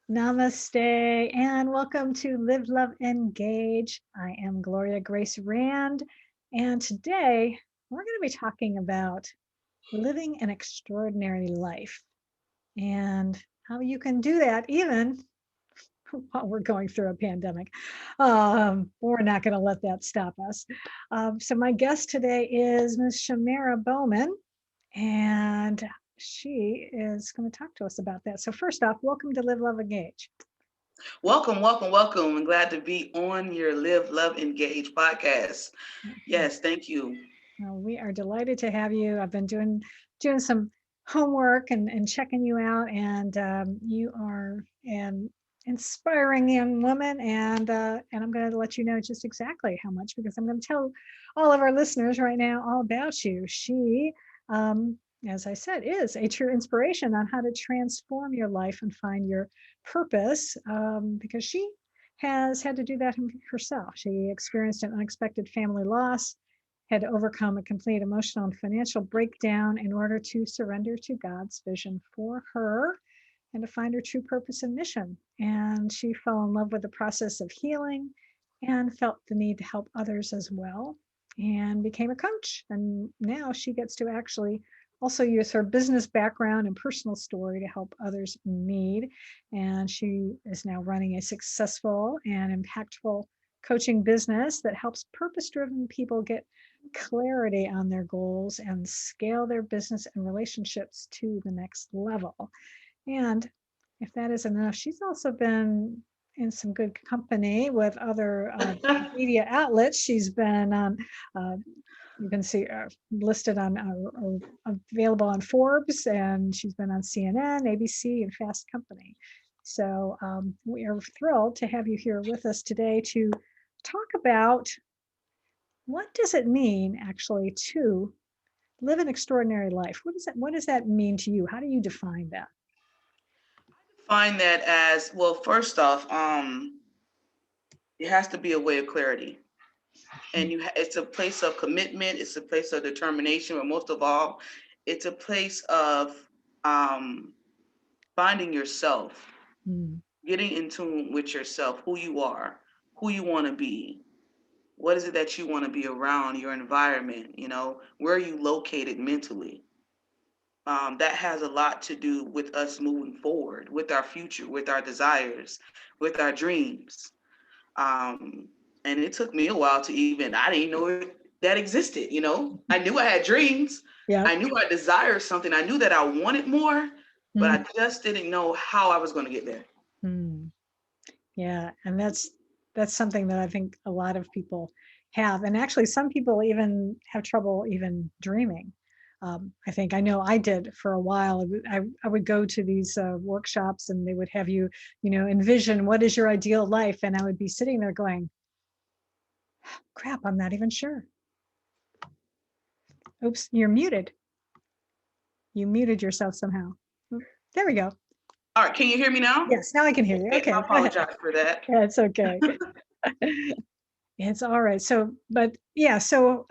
Namaste and welcome to Live, Love, Engage. I am Gloria Grace Rand, and today we're going to be talking about living an extraordinary life and how you can do that even while we're going through a pandemic. We're not going to let that stop us. So my guest today is Ms. Chamera Bowman, and she is going to talk to us about that. So first off, welcome to Live, Love, Engage. Welcome, welcome, welcome. I'm glad to be on your Live, Love, Engage podcast. Yes, thank you. Well, we are delighted to have you. I've been doing some homework and checking you out, and you are an inspiring young woman. And I'm going to let you know just exactly how much, because I'm going to tell all of our listeners right now all about you. She, as I said, is a true inspiration on how to transform your life and find your purpose, because she has had to do that herself. She experienced an unexpected family loss, had to overcome a complete emotional and financial breakdown in order to surrender to God's vision for her and to find her true purpose and mission. And she fell in love with the process of healing and felt the need to help others as well, and became a coach. And now she gets to actually also use her business background and personal story to help others in need. And she is now running a successful and impactful coaching business that helps purpose-driven people get clarity on their goals and scale their business and relationships to the next level. And if that isn't enough, she's also been in some good company with other media outlets. She's been on, you can see listed on, available on Forbes, and she's been on CNN, ABC, and Fast Company. So we are thrilled to have you here with us today to talk about what does it mean actually to live an extraordinary life. What does that mean to you? How do you define that? Find that as well, first off, it has to be a way of clarity. And it's a place of commitment, it's a place of determination, but most of all, it's a place of um, finding yourself, Mm. getting in tune with yourself, who you are, who you want to be. What is it that you want to be around, your environment, where are you located mentally? That has a lot to do with us moving forward, with our future, with our desires, with our dreams. Um, and it took me a while to I didn't know that existed. I knew I had dreams. Yeah. I knew I desired something. I knew that I wanted more, but Mm. I just didn't know how I was going to get there. Mm. Yeah. And that's something that I think a lot of people have. And actually, some people even have trouble even dreaming. I know I did for a while. I would go to these workshops, and they would have you, envision what is your ideal life. And I would be sitting there going, crap, I'm not even sure. Oops, you're muted. You muted yourself somehow. There we go. All right, can you hear me now? Yes, now I can hear you. Okay, I Okay, go ahead. apologize for that. Yeah, it's okay. It's all right. So, but yeah, so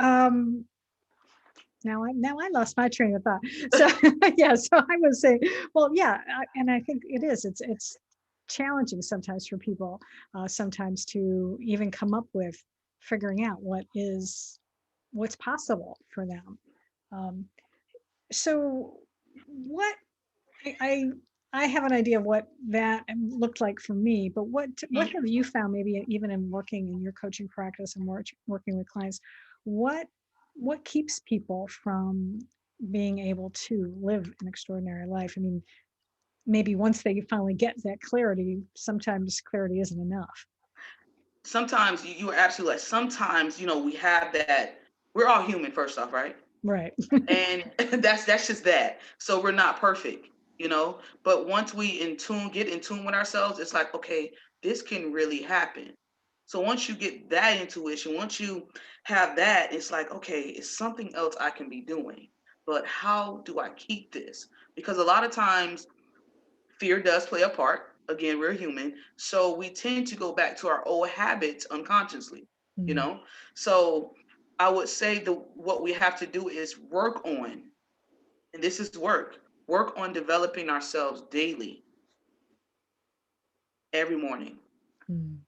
now I lost my train of thought. So yeah, so I was saying, well, yeah, and I think it is. It's challenging sometimes for people, sometimes to even come up with figuring out what's possible for them. Um, so what I I have an idea of what that looked like for me, but what have you found, maybe even in working in your coaching practice and working with clients, what what keeps people from being able to live an extraordinary life? I mean, maybe once they finally get that clarity, sometimes clarity isn't enough. Sometimes you are absolutely right. Sometimes, we have that. We're all human, first off, right? Right. And that's just that. So we're not perfect, but once we get in tune with ourselves, it's like, okay, this can really happen. So once you get that intuition, once you have that, it's like, okay, it's something else I can be doing, but how do I keep this? Because a lot of times fear does play a part. Again, we're human, so we tend to go back to our old habits unconsciously, you Mm. know so I would say what we have to do is work on, and this is work on developing ourselves daily. every morning. Mm.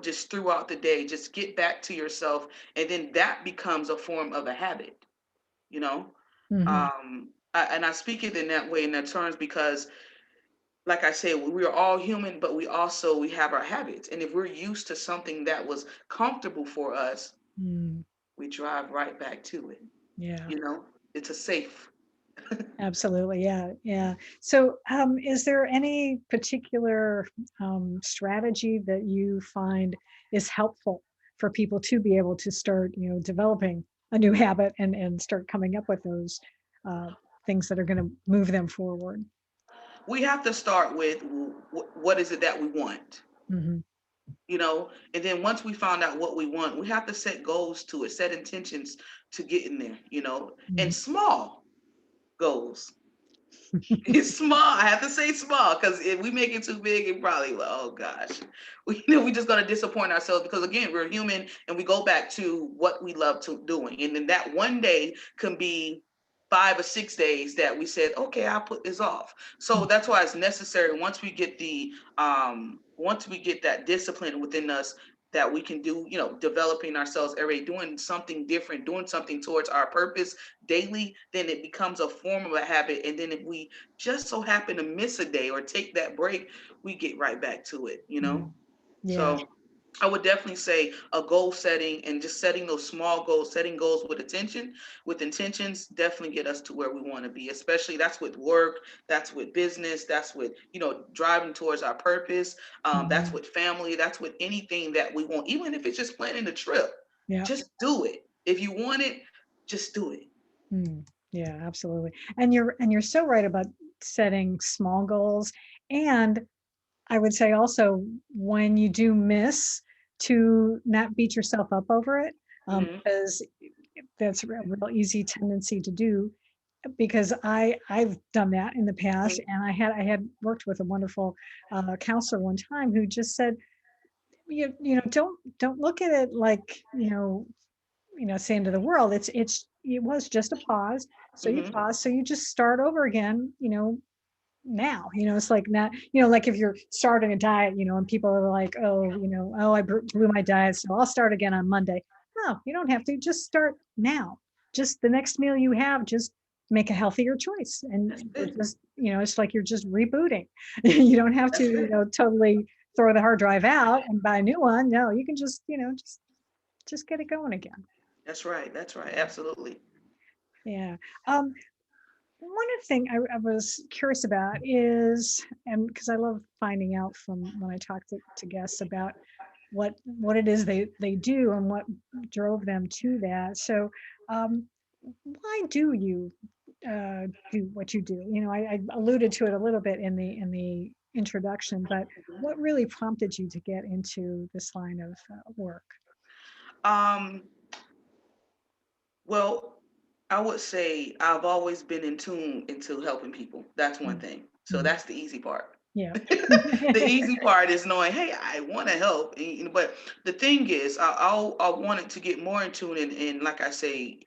Just throughout the day, just get back to yourself, and then that becomes a form of a habit. You know, Mhm. and I speak it in that way, in that terms, because, like I said, we are all human, but we have our habits, and if we're used to something that was comfortable for us, Mm. we drive right back to it. Yeah. You know, it's a safe. Absolutely. Yeah. Yeah. So, is there any particular strategy that you find is helpful for people to be able to start, developing a new habit and start coming up with those uh, things that are going to move them forward? We have to start with what is it that we want, Hmm. and then once we found out what we want, we have to set goals to it, set intentions to get in there, and Hmm. small goals. It's small. I have to say small, because if we make it too big, it probably, well, oh gosh, we just gonna disappoint ourselves, because again, we're human, and we go back to what we love to doing, and then that one day can be 5 or 6 days that we said, okay, I'll put this off. So that's why it's necessary, once we get that discipline within us, that we can do, developing ourselves every day, doing something different, doing something towards our purpose daily, then it becomes a form of a habit. And then if we just so happen to miss a day or take that break, we get right back to it. Mm. Yeah. So I would definitely say a goal setting, and just setting those small goals, setting goals with intentions, definitely get us to where we want to be. Especially that's with work, that's with business, that's with, driving towards our purpose. That's Hmm. with family, that's with anything that we want. Even if it's just planning a trip, Yeah. just do it. If you want it, just do it. Mm. Yeah, absolutely. And you're so right about setting small goals. And I would say also, when you do miss, to not beat yourself up over it, Hmm. because that's a real easy tendency to do. Because I've done that in the past, and I had worked with a wonderful counselor one time who just said, don't look at it like, it's the end of the world. It was just a pause. So you Hmm. pause, so you just start over again, now. It's like, not, like if you're starting a diet, and people are like, oh, I blew my diet, so I'll start again on Monday. No, you don't have to. Just start now. Just the next meal you have, just make a healthier choice, and That's you're it. just, it's like you're just rebooting. You don't have to, That's it. totally throw the hard drive out and buy a new one. No, you can just, just get it going again. That's right. That's right. Absolutely. Yeah. One other thing I was curious about is, and because I love finding out from when I talk to guests about what it is they do and what drove them to that. So, um, why do you do what you do? I alluded to it a little bit in the introduction, but what really prompted you to get into this line of work? Um, well, I would say I've always been in tune into helping people. That's one Mm. thing. So Mm. that's the easy part. Yeah. The easy part is knowing, hey, I want to help. But the thing is, I wanted to get more in tune in, like I say,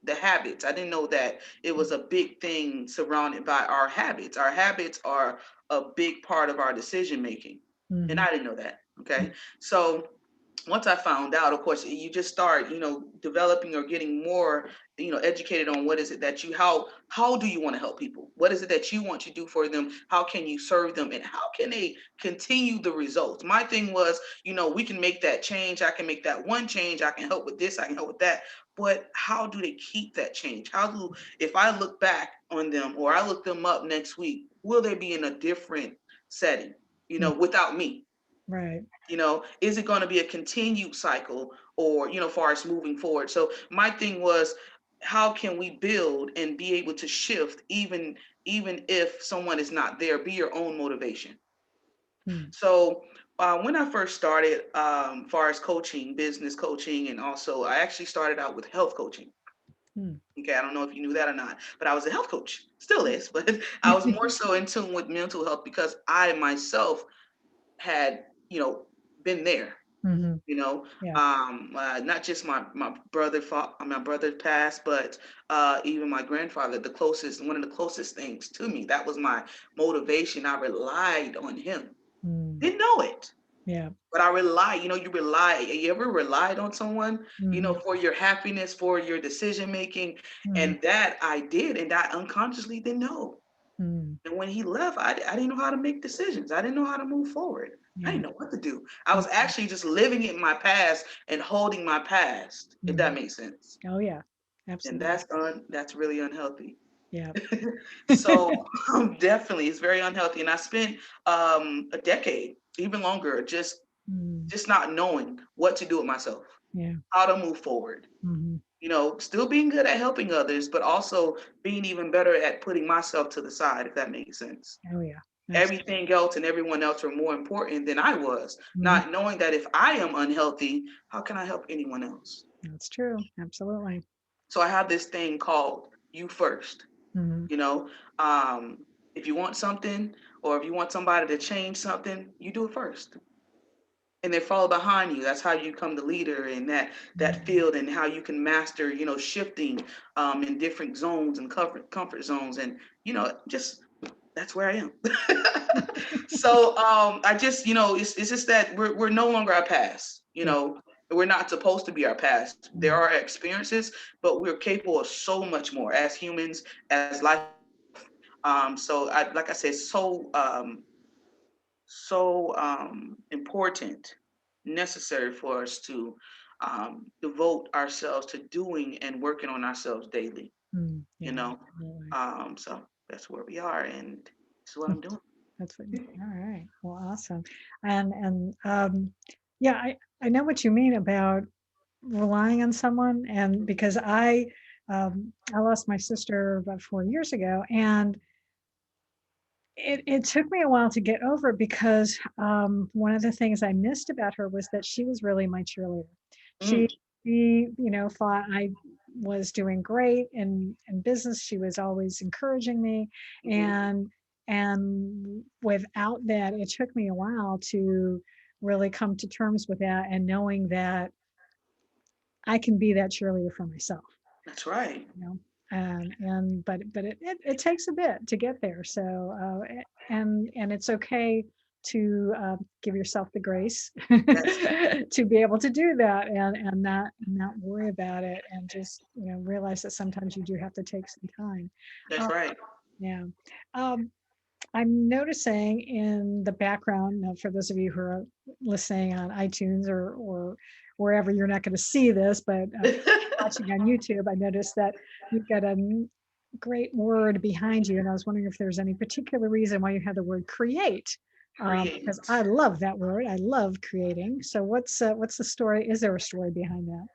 the habits. I didn't know that it was a big thing surrounded by our habits. Our habits are a big part of our decision making. And Hmm. I didn't know that. Okay. So once I found out, of course, you just start, developing or getting more, educated on what is it that how do you want to help people? What is it that you want to do for them? How can you serve them? And how can they continue the results? My thing was, we can make that change. I can make that one change. I can help with this. I can help with that. But how do they keep that change? If I look back on them or I look them up next week, will they be in a different setting, without me? Right. Is it going to be a continued cycle, or far as moving forward? So my thing was, how can we build and be able to shift, even if someone is not there? Be your own motivation. Mm. So when I first started, far as coaching, business coaching, and also I actually started out with health coaching. Mm. Okay, I don't know if you knew that or not, but I was a health coach, still is, but I was more so in tune with mental health, because I myself had, been there, Hmm. you know Yeah. not just my brother passed, but even my grandfather, one of the closest things to me, that was my motivation. I relied on him. Didn't know it. Yeah. But I rely, you ever relied on someone, Mm-hmm. for your happiness, for your decision making? Mm-hmm. And that I did, and I unconsciously didn't know. Mm-hmm. And when he left, I didn't know how to make decisions. I didn't know how to move forward. I Yeah. didn't know what to do. I was actually just living in my past and holding my past, if Mm-hmm. that makes sense. Oh yeah, And absolutely. that's really unhealthy. Yeah. So definitely, it's very unhealthy. And I spent a decade, even longer, Mm, just not knowing what to do with myself, yeah. how to move forward. Hmm. Still being good at helping others, but also being even better at putting myself to the side, if that makes sense. Oh yeah. Absolutely. Everything else and everyone else were more important than I was, Hmm. not knowing that if I am unhealthy, how can I help anyone else? That's true. Absolutely. So I have this thing called you first. Hmm. You know, um, if you want something or if you want somebody to change something, you do it first. And they follow behind you. That's how you become the leader in that field, and how you can master, shifting in different zones and comfort zones, and just that's where I am. So I just it's just that we're no longer our past. Yeah. We're not supposed to be our past. There Mm, are experiences, but we're capable of so much more as humans, as life. So like I said, so important, necessary for us to devote ourselves to doing and working on ourselves daily. You yeah. know, Absolutely. so that's where we are, and this is what I'm doing. That's what. All right. Well, awesome. And yeah, I know what you mean about relying on someone, and because I lost my sister about 4 years ago, and it took me a while to get over it because one of the things I missed about her was that she was really my cheerleader. She, Mm, thought I was doing great in business. She was always encouraging me, mhm. and without that, it took me a while to really come to terms with that and knowing that I can be that cheerleader for myself. That's right. You know, but it takes a bit to get there. So and it's okay to give yourself the grace That's to be able to do that, and not worry about it, and just realize that sometimes you do have to take some time. that's uh, right. yeah. um, I'm noticing in the background, now for those of you who are listening on iTunes or wherever, you're not going to see this, but watching on YouTube, I noticed that you've got a great word behind you, and I was wondering if there's any particular reason why you had the word create, because Create. I love that word. I love creating. So what's the story? Is there a story behind that?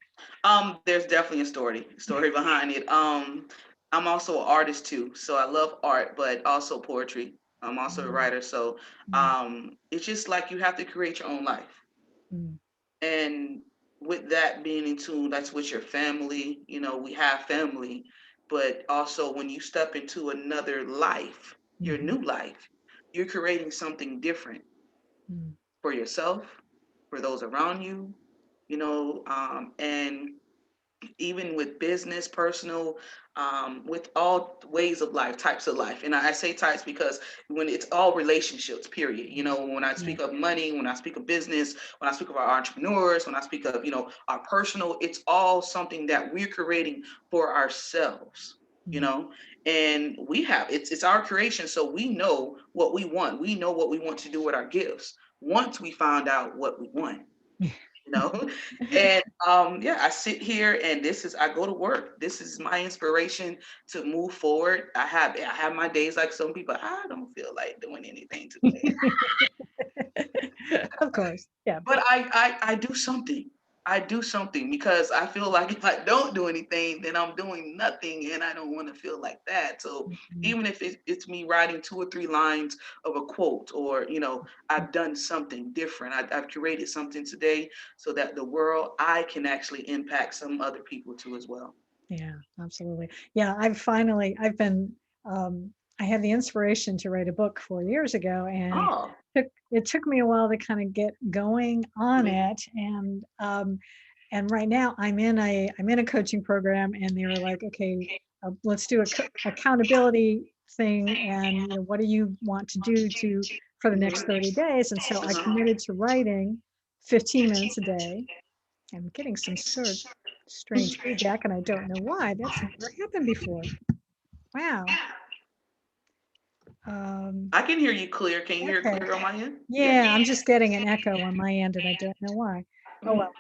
There's definitely a story behind it. I'm also an artist too, so I love art, but also poetry. I'm also a Mm, writer, so mm, it's just like you have to create your own life. mm, And with that being in tune, that's with your family. We have family, but also when you step into another life, your mhm, new life, you're creating something different mm, for yourself, for those around you, and even with business, personal, with all ways of life, types of life. And I say types because when it's all relationships, period. When I yeah. speak of money, when I speak of business, when I speak of our entrepreneurs, when I speak of, our personal, it's all something that we're creating for ourselves. You Mm. know, and it's our creation, so we know what we want. We know what we want to do with our gifts once we find out what we want. you know and yeah, I sit here, and I go to work. This is my inspiration to move forward. I have my days, like some people. I don't feel like doing anything today, Of course. Yeah. but I do something. I do something because I feel like if I don't do anything, then I'm doing nothing, and I don't want to feel like that. So Mhm. even if it's me writing 2 or 3 lines of a quote, or I've done something different. I've created something today, so that the world, I can actually impact some other people too as well. Yeah, absolutely. Yeah, I've been, I had the inspiration to write a book 4 years ago, and Oh, it took me a while to kind of get going on mhm, it. And right now I'm in a coaching program, and they were like, okay, let's do a accountability thing. And what do you want to do to for the next 30 days. And so I committed to writing 15 minutes a day. I'm getting some sort of strange feedback, and I don't know why. That's never happened before. Wow. I can hear you clear. Can you hear it Okay. clear on my end? Yeah, I'm just getting an echo on my end, and I don't know why. Oh well.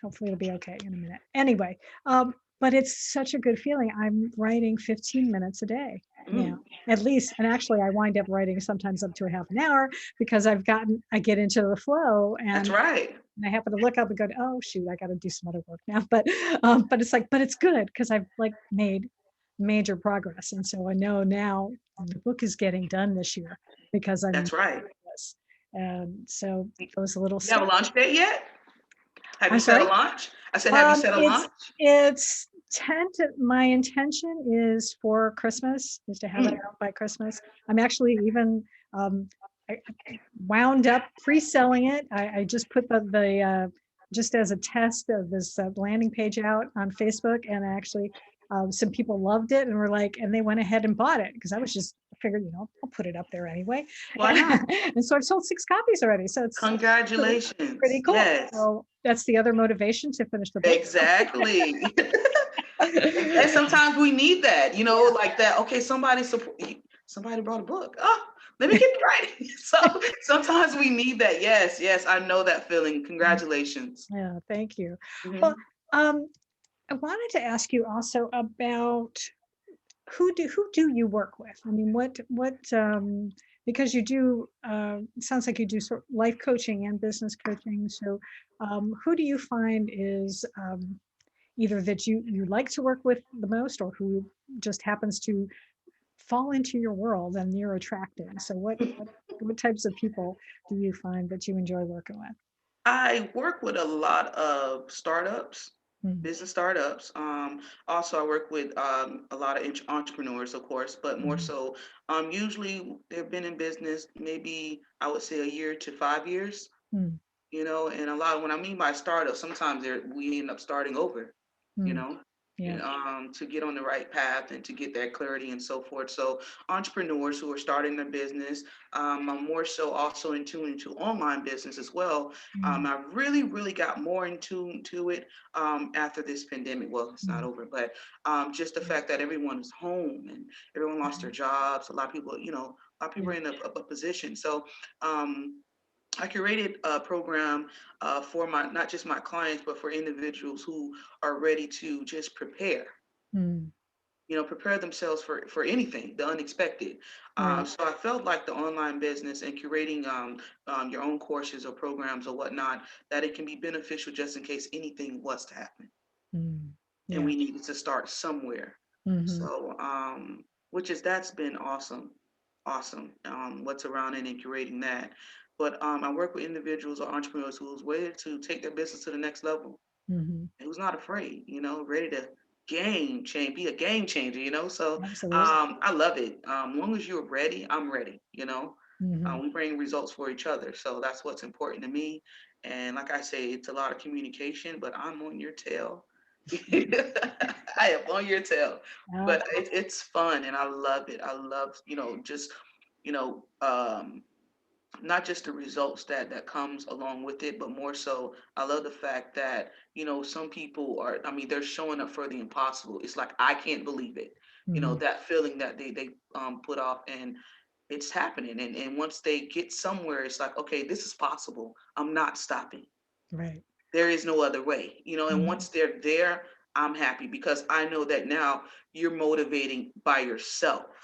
Hopefully it'll be okay in a minute. Anyway, but it's such a good feeling. I'm writing 15 minutes a day now, at least. And actually, I wind up writing sometimes up to a half an hour because I get into the flow, That's and right. I happen to look up and go, oh shoot, I got to do some other work now. But it's good because I've like made major progress, and so I know now the book is getting done this year because I'm That's right. doing this. And so those little You have a steps. launch date yet? Have I'm you set a sorry. launch? I said, have you set a launch? It's my intention is for Christmas, is to have it out by Christmas. I'm actually even I wound up pre-selling it. I just put the just as a test of this landing page out on Facebook, and actually some people loved it and were like, and they went ahead and bought it because I was just figured, I'll put it up there anyway. Why not? And so I've sold 6 copies already. So it's Congratulations. pretty cool. Yes. So that's the other motivation to finish the book. Exactly. And sometimes we need that, like that. Okay, somebody brought a book. Oh, let me get writing. So sometimes we need that. Yes, I know that feeling. Congratulations. Yeah, thank you. Mhm. Well, I wanted to ask you also about who do you work with? I mean, what because you do it sounds like you do sort of life coaching and business coaching. So who do you find is either that you like to work with the most, or who just happens to fall into your world and you're attracting? So what types of people do you find that you enjoy working with? I work with a lot of startups, Mm, business startups. Also, I work with a lot of entrepreneurs, of course, but more mhm, so, usually they've been in business maybe I would say a year to 5 years. mm, And a lot of what I mean by startup, sometimes we end up starting over, you mm, know, yeah. to get on the right path and to get that clarity and so forth. So entrepreneurs who are starting their business, I'm more so also in tune into online business as well. Mm, I really, really got more in tune to it after this pandemic. Well, it's not mm, over, but just the fact that everyone is home and everyone lost their right, jobs. A lot of people, a lot of people yeah. are in a position. So I curated a program for not just my clients, but for individuals who are ready to just Mm, prepare themselves for anything, the unexpected. right. So I felt like the online business and curating your own courses or programs or whatnot, that it can be beneficial just in case anything was to happen. Mm, And yeah. we needed to start somewhere. Hmm. So, that's been awesome, awesome. What's around it and curating that. But I work with individuals or entrepreneurs who's ready to take their business to the next level, Hmm. and who's not afraid, ready to be a game changer, So Absolutely. I love it. As long as you're ready, I'm ready. Hmm. We bring results for each other, so that's what's important to me. And like I say, it's a lot of communication, but I'm on your tail. I am on your tail, but it's fun and I love it. I love, just, you know, um, not just the results that comes along with it, but more so, I love the fact that, some people they're showing up for the impossible. It's like, I can't believe it. Hmm. That feeling that they put off, and it's happening. And once they get somewhere, it's like, okay, this is possible. I'm not stopping. Right. There is no other way. And Hmm. once they're there, I'm happy because I know that now you're motivating by yourself.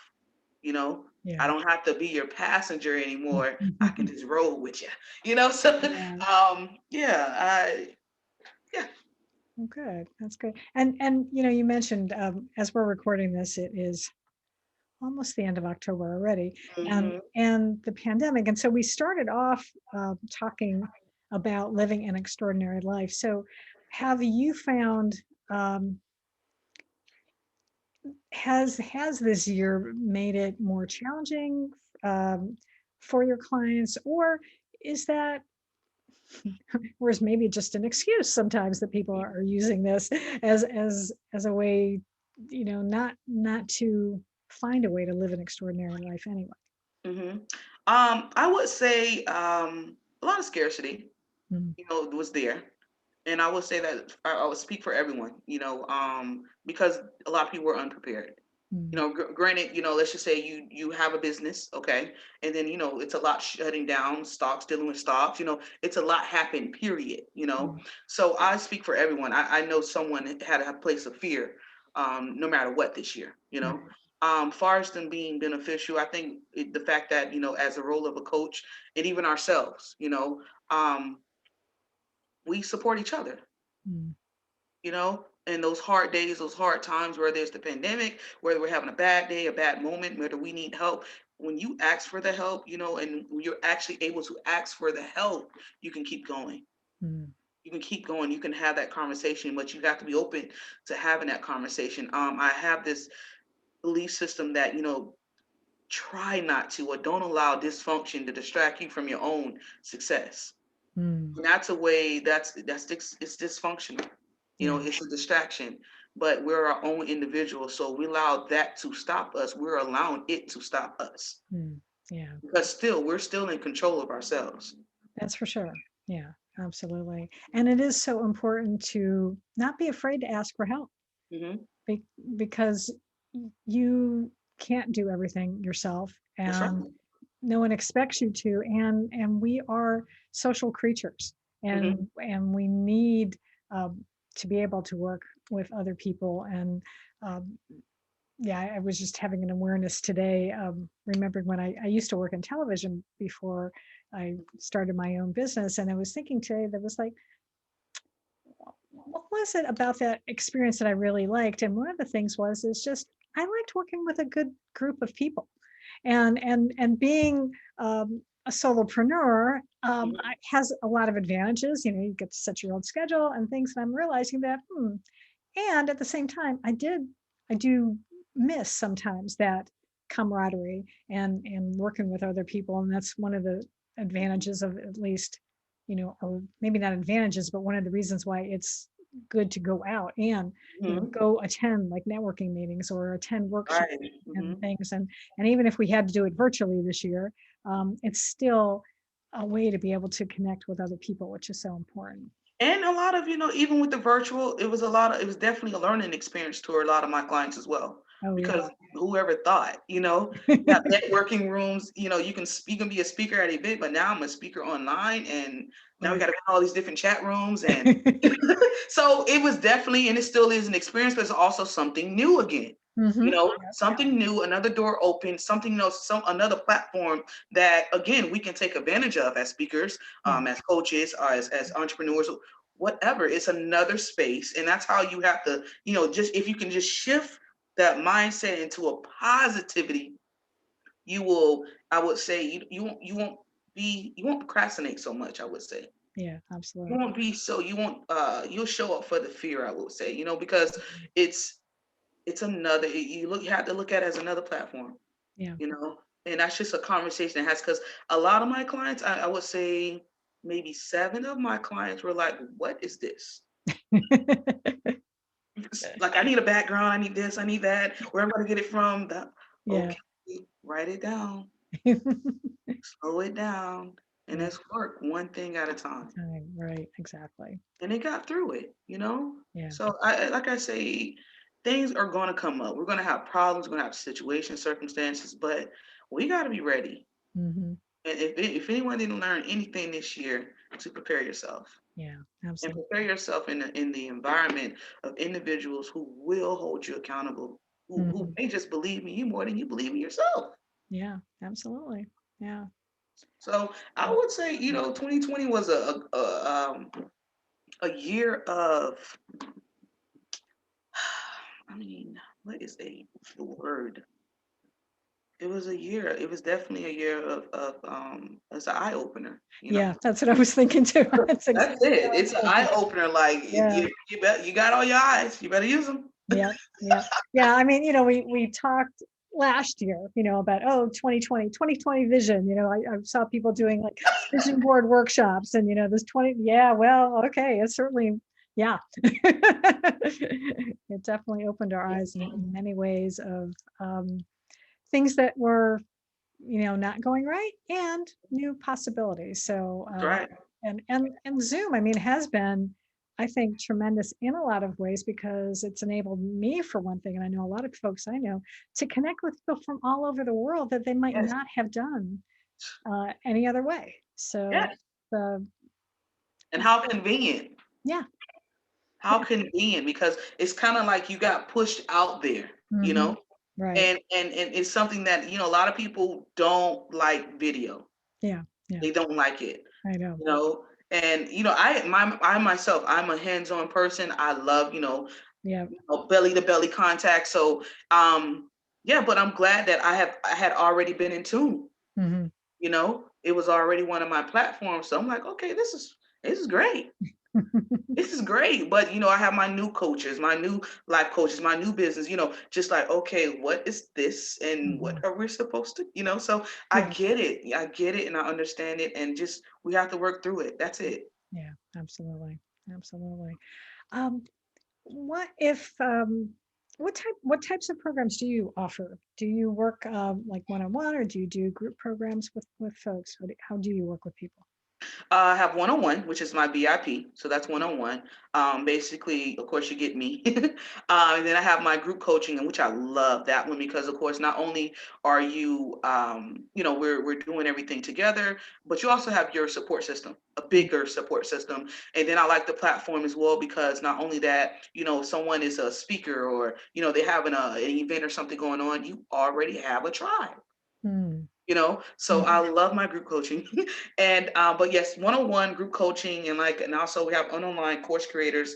you know I Yeah. don't have to be your passenger anymore. I can just roll with you. So Yeah. yeah, yeah. Oh, good. That's good. And you mentioned as we're recording this, it is almost the end of October already, Hmm. and the pandemic. And so we started off talking about living an extraordinary life. So have you found um, has this year made it more challenging um, for your clients, or is that or is maybe just an excuse sometimes that people are using this as a way, not to find a way to live an extraordinary life anyway? Hmm. I would say a lot of scarcity, Mm, was there. And I would say that I would speak for everyone, because a lot of people were unprepared. mm, Granted, let's just say you have a business, okay, and then it's a lot shutting down stocks, dealing with stocks. It's a lot happened. Period. mm, So I speak for everyone. I know someone had a place of fear, no matter what this year. right. Far as them being beneficial, I think the fact that as a role of a coach and even ourselves, um, we support each other, Mm, and those hard days, those hard times where there's the pandemic, whether we're having a bad day, a bad moment, whether we need help. When you ask for the help, and you're actually able to ask for the help, you can keep going. mm, You can keep going. You can have that conversation, but you have to be open to having that conversation. I have this belief system that, try not to, or don't allow dysfunction to distract you from your own success. mm. And that's a way it's dysfunctional. Yeah. It's a distraction, but we're our own individuals. So we allow that to stop us. We're allowing it to stop us Mm, yeah. because we're still in control of ourselves. That's for sure. Yeah, absolutely. And it is so important to not be afraid to ask for help Hmm. be- because you can't do everything yourself, That's right. and no one expects you to. And we are social creatures, Hmm. and we need to be able to work with other people. And um, yeah, I was just having an awareness today, remembering when I used to work in television before I started my own business. And I was thinking today that was like, what was it about that experience that I really liked? And one of the things is just, I liked working with a good group of people, and being a solopreneur has a lot of advantages. You get to set your own schedule and things. And I'm realizing that, and at the same time, I do miss sometimes that camaraderie and working with other people. And that's one of the advantages of, at least, or maybe not advantages, but one of the reasons why it's good to go out and, Hmm. go attend like networking meetings or attend workshops Right. Hmm. and things. And even if we had to do it virtually this year, it's still a way to be able to connect with other people, which is so important. And a lot of, even with the virtual, it was definitely a learning experience to a lot of my clients as well. Oh yeah. Because whoever thought, you have networking rooms, you can be a speaker at an event, but now I'm a speaker online, and now we Right. got to all these different chat rooms. And so it was definitely, and it still is an experience, but it's also something new again. Hmm. Something new, another door open, something else, another platform that again we can take advantage of as speakers, Yeah. as coaches, as entrepreneurs, whatever. It's another space, and that's how you have to, just if you can just shift that mindset into a positivity, you will. I would say you won't procrastinate so much. I would say Yeah, you absolutely. won't be so you won't you'll show up for the fear. I would say, because it's you have to look at it as another platform, Yeah. and that's just a conversation that has, because a lot of my clients, I would say maybe 7 of my clients were like, what is this? Like, I need a background, I need this, I need that, where I'm going to get it from. Yeah. Okay, write it down, slow it down, and Yeah. let's work one thing at a time. Time. Right. Exactly. And they got through it. Yeah. So like I say, things are going to come up. We're going to have problems, we're going to have situations, circumstances, but we got to be ready. Hmm. And if anyone didn't learn anything this year, to prepare yourself, Yeah. and Absolutely. prepare yourself in the environment of individuals who will hold you accountable, who Hmm. may just believe in you more than you believe in yourself. Yeah. Absolutely. Yeah. So I would say, 2020 was a year of, I mean, what is the word? It was a year. It was definitely a year of it's an eye opener. Yeah. That's what I was thinking too. That's That's exactly it. what I It's was an eye thinking. opener. Like Yeah. you got all your eyes. You better use them. Yeah. Yeah. Yeah. I mean, we talked last year, about, 2020 vision. I saw people doing like vision board workshops, and, this 20, yeah, well, okay. It's certainly, yeah. It definitely opened our eyes in many ways of things that were not going right, and new possibilities. So, That's right. and Zoom, I mean, has been, I think, tremendous in a lot of ways, because it's enabled me, for one thing, and I know a lot of folks I know, to connect with people from all over the world that they might Yes. not have done any other way. So, Yes. uh, And how convenient. yeah, How yeah, convenient, because it's kind of like you got pushed out there, you hmm, know? right, And it's something that, a lot of people don't like video. yeah, yeah, They don't like it, I know, you know? And I myself, I'm a hands-on person. I love, yeah, belly to belly contact. So yeah, but I'm glad that I had already been in tune. hmm. It was already one of my platforms. So I'm like, okay, this is great. This is great. But I have my new coaches, my new life coaches, my new business, just like, okay, what is this and Hmm. what are we supposed to, so I Yeah, get it. I get it and I understand it, and just we have to work through it. That's it. yeah, absolutely, absolutely. Um, What if what types of programs do you offer? Do you work like one-on-one, or do you do group programs with folks? How do you work with people? I have one-on-one, which is my VIP. So that's one-on-one. Basically, of course, you get me. And then I have my group coaching, and which I love that one because, of course, not only are you, we're doing everything together, but you also have your support system, a Mm, bigger support system. And then I like the platform as well because not only that, if someone is a speaker or they have an event or something going on, you already have a tribe. mm, So mm, I love my group coaching. And but yes, one-on-one group coaching, and also we have online course creators,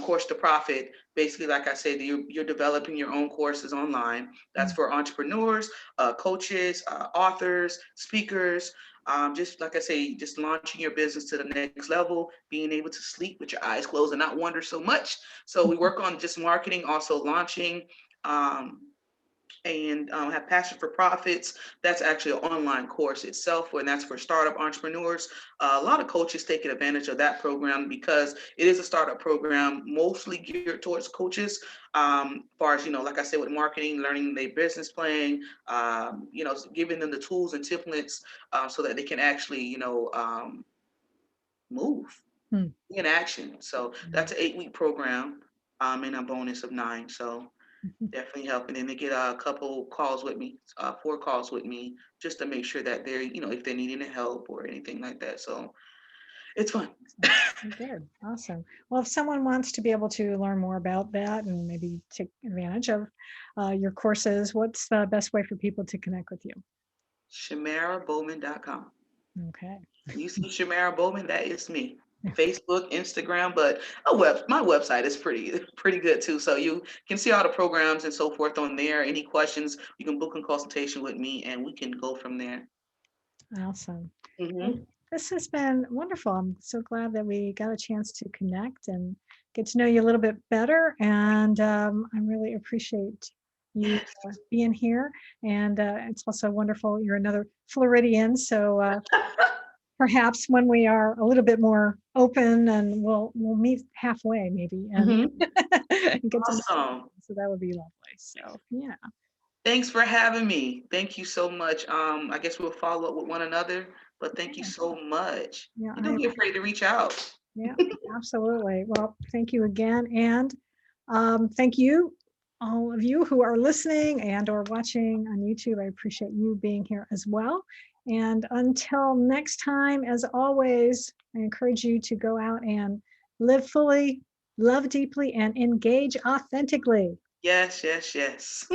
course to profit. Basically, like I said, you're developing your own courses online. That's mm, for entrepreneurs, coaches, authors, speakers. Just like I say, just launching your business to the next level, being able to sleep with your eyes closed and not wonder so much. So we work on just marketing, also launching. Um, and have Passion for Profits. That's actually an online course itself, and that's for startup entrepreneurs. A lot of coaches taking advantage of that program because it is a startup program, mostly geared towards coaches. As far as like I said, with marketing, learning their business plan, giving them the tools and templates so that they can actually, move mm. in action. So Yeah. that's an 8-week program, and a bonus of 9. So Mhm. definitely helping, and they get a couple calls with me, 4 calls with me, just to make sure that they're, if they need any help or anything like that. So it's fun. Awesome. Good. Awesome. Well, if someone wants to be able to learn more about that and maybe take advantage of your courses, what's the best way for people to connect with you? ChameraBowman.com. Okay. You see Chamera Bowman, that is me. Facebook, Instagram, but my website is pretty good too. So you can see all the programs and so forth on there. Any questions, you can book a consultation with me, and we can go from there. Awesome. Well, Hmm. this has been wonderful. I'm so glad that we got a chance to connect and get to know you a little bit better. And I really appreciate you Yes. being here. And it's also wonderful. You're another Floridian. So perhaps when we are a little bit more open, and we'll meet halfway maybe, and, Hmm. and get to know. Awesome. So that would be lovely. So yeah. Thanks for having me. Thank you so much. I guess we'll follow up with one another, but thank you Yeah. so much. Yeah. And don't be afraid to reach out. Yeah, absolutely. Well, thank you again. And thank you, all of you who are listening and or watching on YouTube. I appreciate you being here as well. And until next time, as always, I encourage you to go out and live fully, love deeply, and engage authentically. Yes, yes, yes.